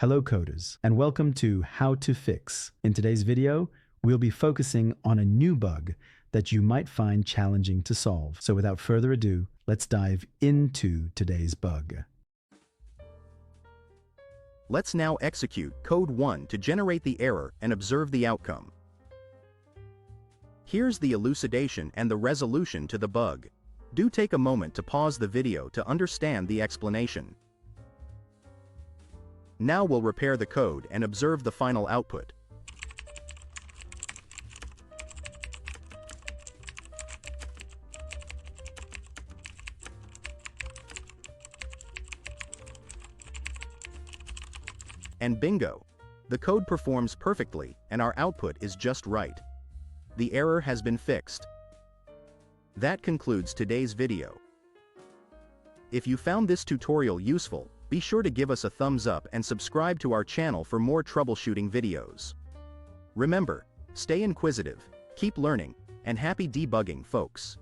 Hello coders, and welcome to How to Fix. In today's video, we'll be focusing on a new bug that you might find challenging to solve. So without further ado, let's dive into today's bug. Let's now execute code 1 to generate the error and observe the outcome. Here's the elucidation and the resolution to the bug. Do take a moment to pause the video to understand the explanation. Now we'll repair the code and observe the final output. And bingo! The code performs perfectly and our output is just right. The error has been fixed. That concludes today's video. If you found this tutorial useful, be sure to give us a thumbs up and subscribe to our channel for more troubleshooting videos. Remember, stay inquisitive, keep learning, and happy debugging, folks.